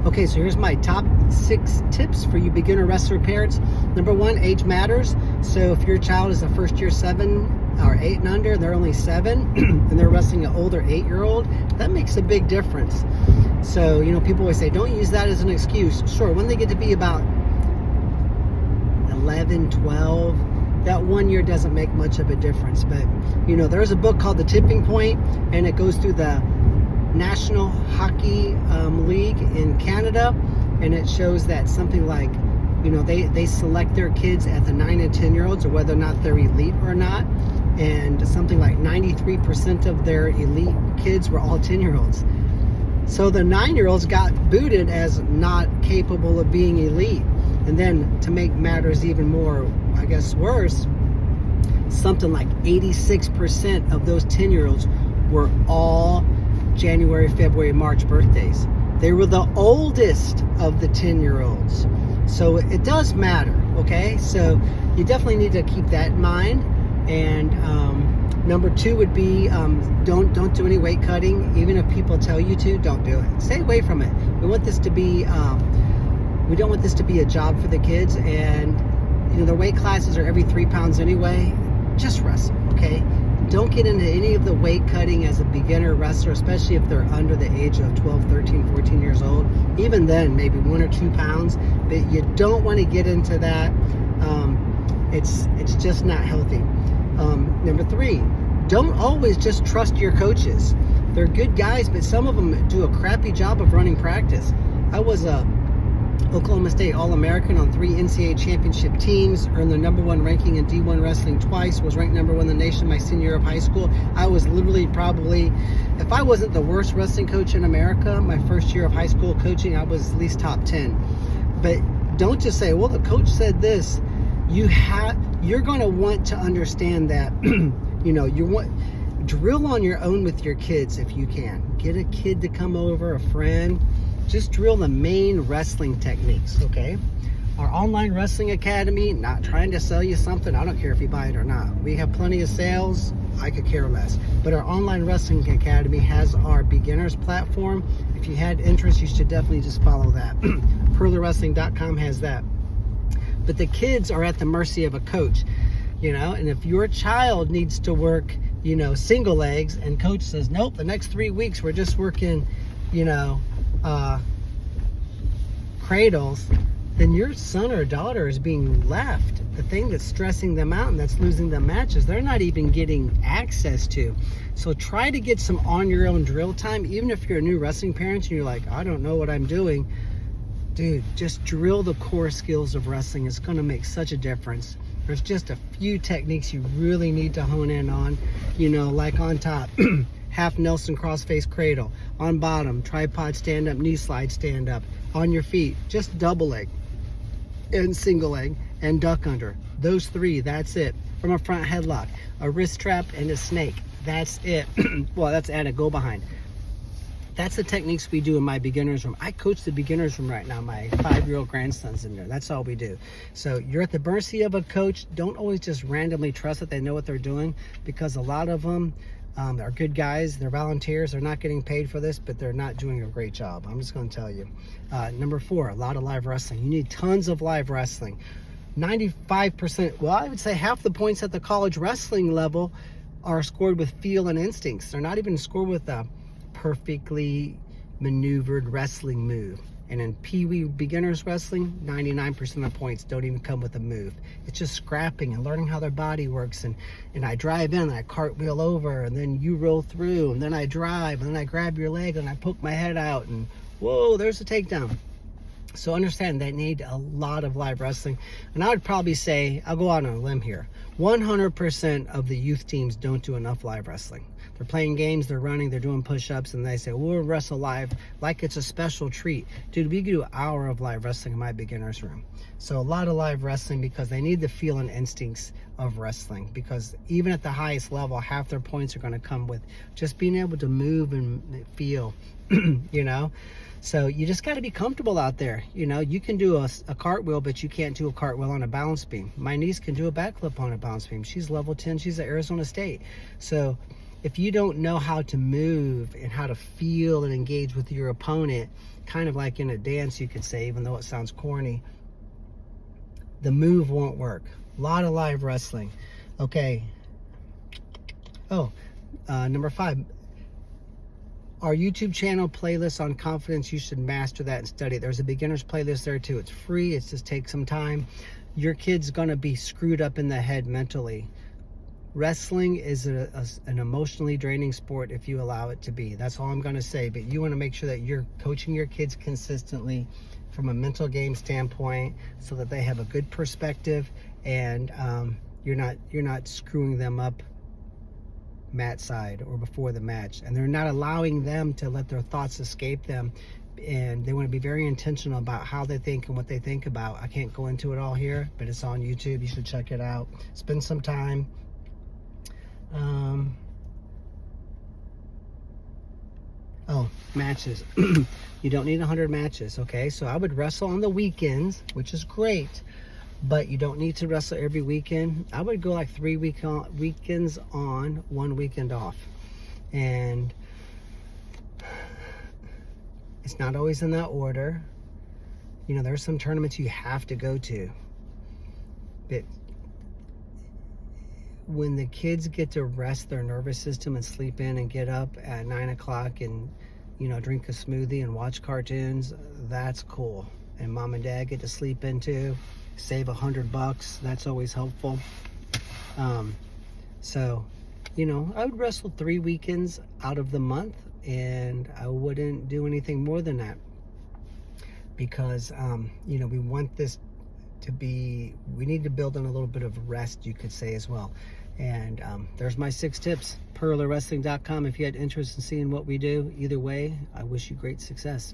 Okay, so here's my top 6 tips for you beginner wrestler parents. Number 1, age matters. So if your child is a first year 7 or 8 and under, and they're only 7, and they're wrestling an older 8-year-old, that makes a big difference. So, people always say, don't use that as an excuse. Sure, when they get to be about 11, 12, that 1 year doesn't make much of a difference. But, there's a book called The Tipping Point, and it goes through the National Hockey League in Canada, and it shows that something like, they select their kids at the 9 and 10-year-olds, or whether or not they're elite or not, and something like 93% of their elite kids were all 10-year-olds. So the 9-year-olds got booted as not capable of being elite. And then to make matters even more, I guess, worse, something like 86% of those 10-year-olds were all January, February, March birthdays. They were the oldest of the 10-year-olds. So it does matter, okay? So you definitely need to keep that in mind. And number 2 would be don't do any weight cutting. Even if people tell you to, don't do it. Stay away from it. We want this to be we don't want this to be a job for the kids. And their weight classes are every 3 pounds anyway. Just wrestle, okay? Don't get into any of the weight cutting as a beginner wrestler, especially if they're under the age of 12, 13, 14 years old. Even then, maybe 1 or 2 pounds. But you don't want to get into that. It's just not healthy. Number 3, don't always just trust your coaches. They're good guys, but some of them do a crappy job of running practice. I was a Oklahoma State All-American on 3 NCAA championship teams, earned the number 1 ranking in D1 wrestling twice, was ranked number 1 in the nation my senior year of high school. I was literally probably, if I wasn't the worst wrestling coach in America, my first year of high school coaching, I was at least top 10. But don't just say, well, the coach said this. You're going to want to understand that, drill on your own with your kids if you can. Get a kid to come over, a friend. Just drill the main wrestling techniques, okay? Our online wrestling academy, not trying to sell you something. I don't care if you buy it or not. We have plenty of sales. I could care less. But our online wrestling academy has our beginners platform. If you had interest, you should definitely just follow that. PearlerWrestling.com has that. But the kids are at the mercy of a coach, and if your child needs to work, single legs, and coach says, nope, the next 3 weeks we're just working, cradles, then your son or daughter is being left. The thing that's stressing them out and that's losing them matches, they're not even getting access to. So try to get some on your own drill time, even if you're a new wrestling parent and you're like, I don't know what I'm doing. Dude, just drill the core skills of wrestling. It's going to make such a difference. There's just a few techniques you really need to hone in on, like on top, half Nelson cross-face cradle. On bottom, tripod stand-up, knee slide stand-up. On your feet, just double leg and single leg and duck under. Those 3, that's it. From a front headlock, a wrist trap, and a snake. That's it. Well, that's and a go behind. That's the techniques we do in my beginner's room. I coach the beginner's room right now. My 5-year-old grandson's in there. That's all we do. So you're at the mercy of a coach. Don't always just randomly trust that they know what they're doing, because a lot of them are good guys. They're volunteers. They're not getting paid for this, but they're not doing a great job. I'm just going to tell you. Number 4, a lot of live wrestling. You need tons of live wrestling. 95%, well, I would say half the points at the college wrestling level are scored with feel and instincts. They're not even scored with a perfectly maneuvered wrestling move. And in Pee-wee beginners wrestling, 99% of points don't even come with a move. It's just scrapping and learning how their body works. And I drive in and I cartwheel over, and then you roll through, and then I drive, and then I grab your leg and I poke my head out, and whoa, there's a takedown. So understand they need a lot of live wrestling. And I would probably say, I'll go out on a limb here, 100% of the youth teams don't do enough live wrestling. They're playing games, they're running, they're doing push-ups, and they say, we'll wrestle live like it's a special treat. Dude, we do an hour of live wrestling in my beginner's room. So a lot of live wrestling, because they need the feel and instincts of wrestling, because even at the highest level, half their points are going to come with just being able to move and feel, So you just got to be comfortable out there. You can do a cartwheel, but you can't do a cartwheel on a balance beam. My niece can do a backflip on a balance beam. She's level 10. She's at Arizona State. So if you don't know how to move and how to feel and engage with your opponent, kind of like in a dance, you could say, even though it sounds corny, the move won't work. A lot of live wrestling. Okay. Oh, number 5. Our YouTube channel playlist on confidence, you should master that and study it. There's a beginner's playlist there too. It's free. It just takes some time. Your kid's going to be screwed up in the head mentally. Wrestling is an emotionally draining sport if you allow it to be. That's all I'm going to say. But you want to make sure that you're coaching your kids consistently from a mental game standpoint so that they have a good perspective, and you're not screwing them up mat side or before the match, and they're not allowing them to let their thoughts escape them, and they want to be very intentional about how they think and what they think about. I can't go into it all here, but it's on YouTube. You should check it out. Spend some time. Oh, matches. You don't need 100 matches, okay? So I would wrestle on the weekends, which is great, but you don't need to wrestle every weekend. I would go like 3 weekends on, 1 weekend off. And it's not always in that order. You know, there's some tournaments you have to go to. But when the kids get to rest their nervous system and sleep in and get up at 9 o'clock and, you know, drink a smoothie and watch cartoons, that's cool. And mom and dad get to sleep in too. Save $100. That's always helpful. So, you know, I would wrestle 3 weekends out of the month, and I wouldn't do anything more than that, because you know, we want this to be, we need to build on a little bit of rest, you could say, as well. And there's my 6 tips. PerlaWrestling.com if you had interest in seeing what we do. Either way, I wish you great success.